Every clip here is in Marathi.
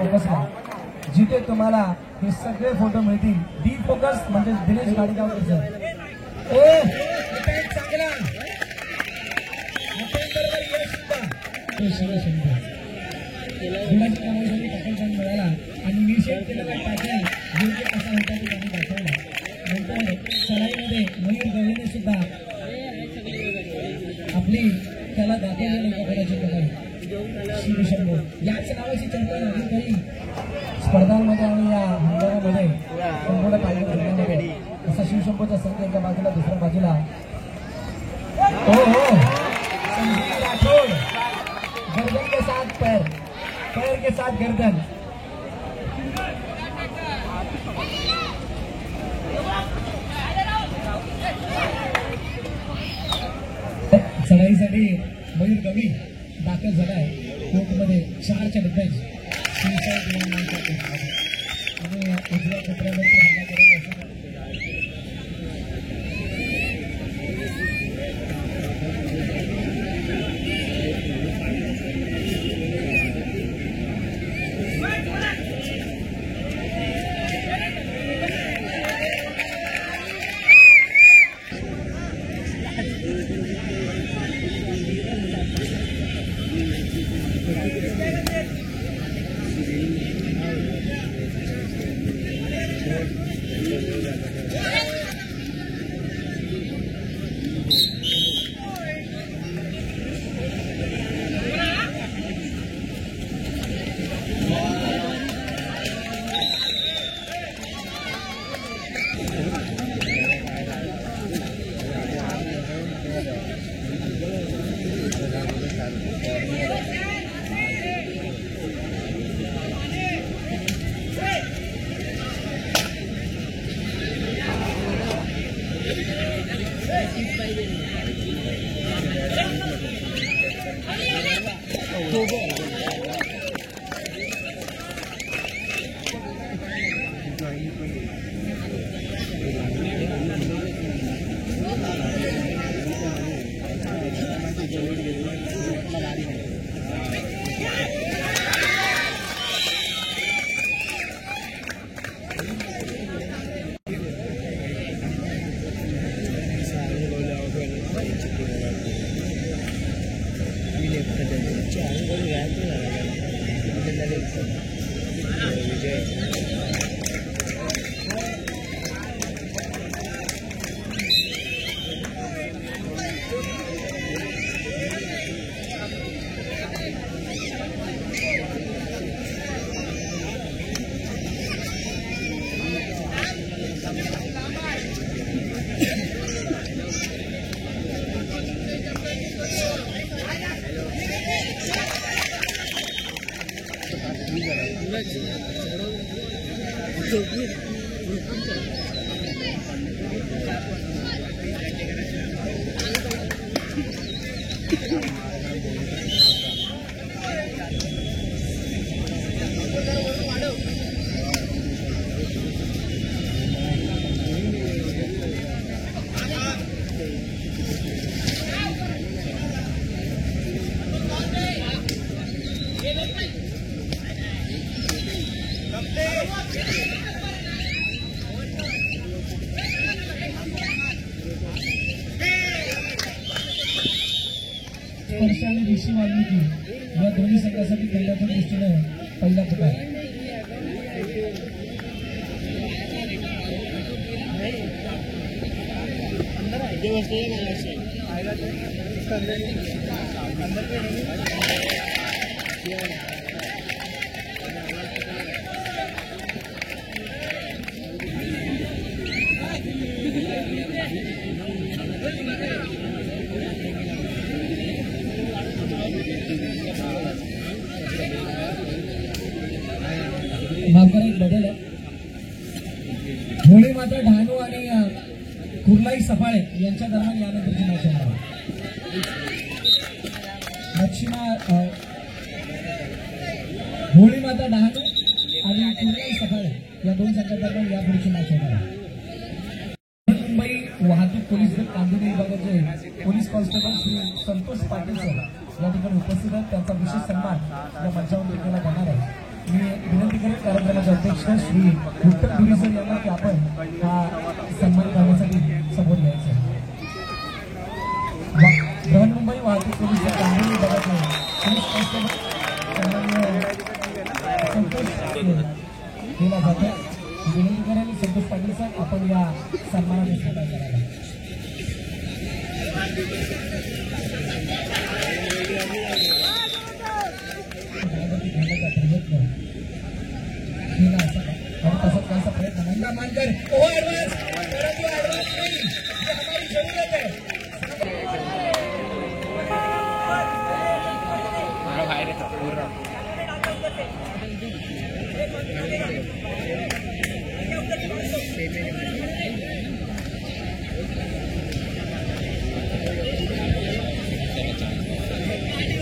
फोकसला, जिथे तुम्हाला हे सगळे फोटो मिळतील. डी फोकस म्हणजे दिनेश गाडीगावकर सर. चांगला गुणाच्या कामासाठी टाकलपण मिळाला आणि निषेध केलेला टाकेल योग्य कसा होता ते त्यांनी दाखवला. नंतर सराईमध्ये मयूर गवळीने सुद्धा आपली त्याला दाखवलेली कपड्याची प्रकारे शिवशंभू याच नावाची चर्चा अजून काही स्पर्धांमध्ये आणि या हंगामामध्ये संपूर्ण पाहिजे करण्यामध्ये असा शिवशंभूचा संघ एका बाजूला दुसऱ्या बाजूला. हो हो संजीव राठोड गर्दन के साथ पैर, पैर के साथ गर्दन. चढाईसाठी मयूर गवी दाखल झालाय कोर्टमध्ये 4च्या डिफेन्स आणि उजव्या कोपऱ्यावरती हल्ला करत स्पर्शाने ऋषी वाल्मिकी या दोन्ही संघासाठी खेळण्याच्या दृष्टीने पहिला पुकार. मार्गाने बदल होळी माता ढाणू आणि कुर्लाई सफाळे यांच्या दरम्यान यानंतरची मॅच होणार आहे. होळी माता ढाणू आणि कुर्लाई सफाळे या दोन संघांदरम्यान यापुढची मॅच होणार आहे. मुंबई वाहतूक पोलीस दल कांदिवली विभागाचे police constable Shri Santosh Patil sir या ठिकाणी उपस्थित आहेत. त्यांचा विशेष सन्मान या मंचावर केला जाणार आहे. मी अध्यक्ष श्री विठ्ठल धुरी सर यांना की आपण हा सन्मान करण्यासाठी समोर घ्यायचा. बृहन्मुंबई वाहतूक पोलीस कांदिवली विभागाचे पोलीस कॉन्स्टेबल केला जातो. विनंती करेन संतोष पाटील सर आपण या सन्मानाने सहभाग करावा. तसंच कायचा प्रयत्न मंगा मानकर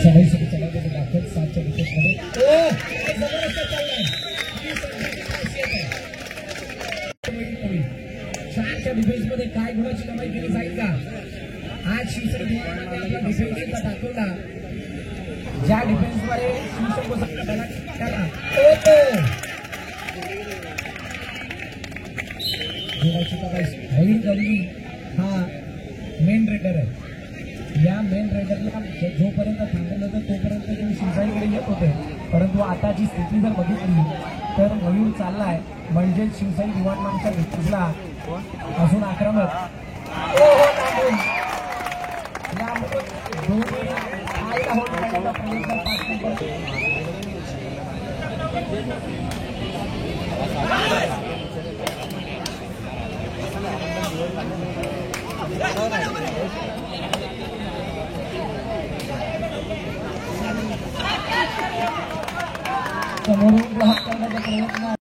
चढाईसाठी चढाई दाखवत 7च्या विकेटमध्ये चारच्या डिफेन्समध्ये काय गुणाची कमाई केली जाईल का? आज शिवसेना डिफेन्सचा दाखवला ज्या डिफेन्सद्वारे हा मेन रेडर आहे. या मेन रेडरला जोपर्यंत थांबवलं होतं तोपर्यंत तुम्ही शिवसाईकडे येत होते, परंतु आता जी स्थिती जर बघितली तर मयूर चाललाय म्हणजे शिवसाई दिवाणमानच्या व्यक्तीला अजून आक्रमक समोरून ग्राहक करण्याचा प्रयत्न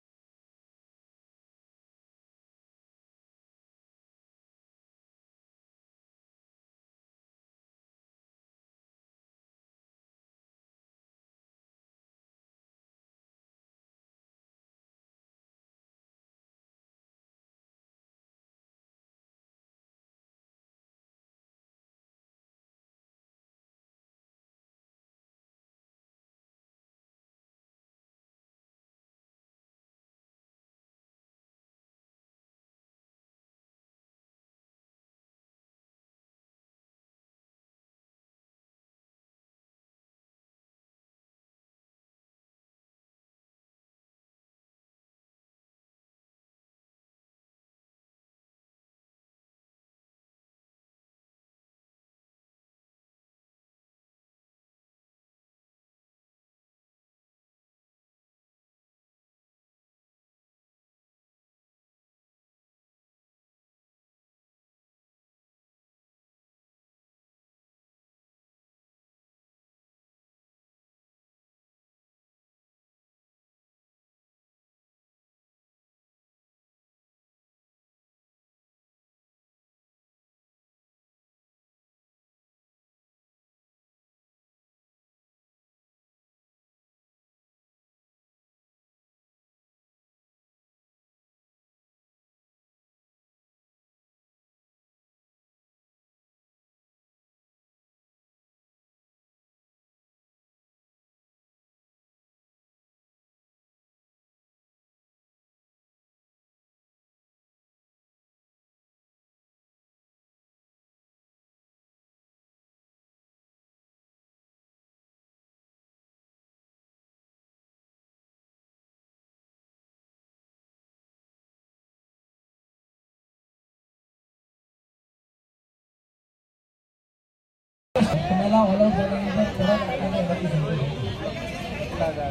तुम्हाला ऑल आउट झाल्यानंतर परत आपल्याला एवढी संधी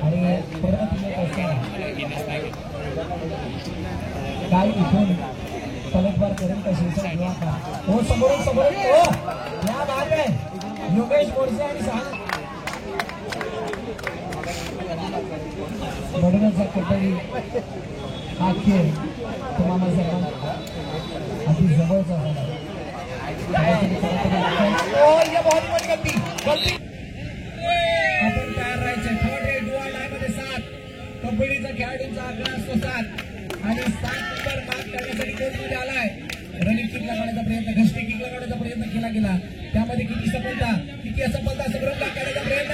आणि परत काय इथून पलटवार करेल का शिवसेना किंवा का हो समोरून समोरून हो या बात आहे योगेश मोरसे आणि म्हणूनच कुठेही हा खेळ तुम्हाला सर्वांना अति जवळचा झाला. बहुत बड़ी गलती आपण तयार राहायचे. थर्ड रेड डुआ लाईनमध्ये 7 कंपनीचा खेळाडूंचा आकडा असतो 7 आणि 7 नंबर मार्क करण्यासाठी कोणमध्ये आलाय. रनिंग किकला काढण्याचा प्रयत्न घसटी किकला काढण्याचा प्रयत्न केला गेला. त्यामध्ये किती असफलता समोरून काढण्याचा प्रयत्न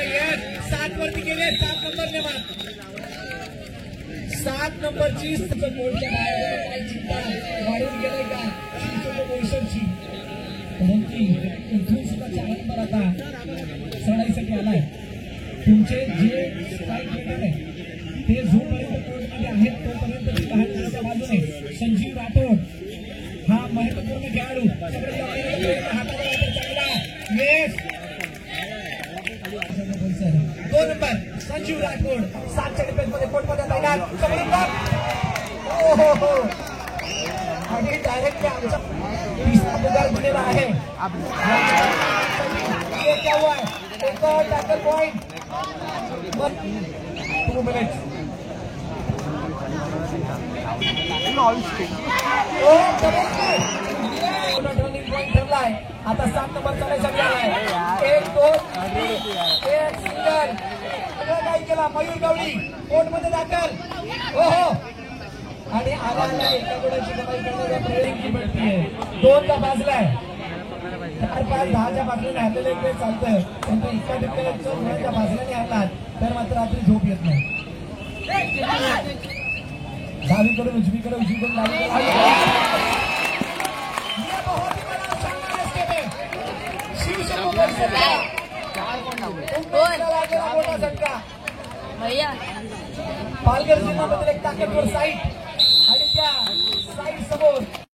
7 वरती गेले. 7 नंबरने मार्क 7 नंबरची कोणत्या बाहेर काही चिंता वाढून गेलाय का मोशनची, परंतु इथून सुद्धा 4 नंबर आता चढाईसाठी आलाय. तुमचे जे स्ट्राईक रेटर आहे ते जोपर्यंत कोर्टमध्ये आहेत तोपर्यंत बाहेरच्या बाजूने संजीव राठोड हा महत्वपूर्ण खेळाडू 2 नंबर संजीव राठोड 7च्या डिफेन्समध्ये कोर्टमध्ये तैनात. आणि डायरेक्टली आमचा तिसरा पुकार दिलेला आहे. Tackle point 2 minutes. Turning point ठरलाय. आता 7 नंबर चालायसाठी आलाय. 1 2 1 सिंगल काय केला मयूर गवळी कोर्टमध्ये दाखल. हो आणि आला एका गोळ्याची कमाई करणाऱ्या प्रेरिंगची भेटतीये. 2ला भाजलाय. 4-5-10च्या बाजूने हरलेले एक वेळ चालतंय, पण इतका डिफेन्सच्या भाजल्याने हरलात तर मात्र रात्री झोप येत नाही. डावीकडून उजवीकडे डावीकडे मोठा झटका. पालघर जिल्ह्यामधील एक ताकदवर साईट आणि त्या साईट समोर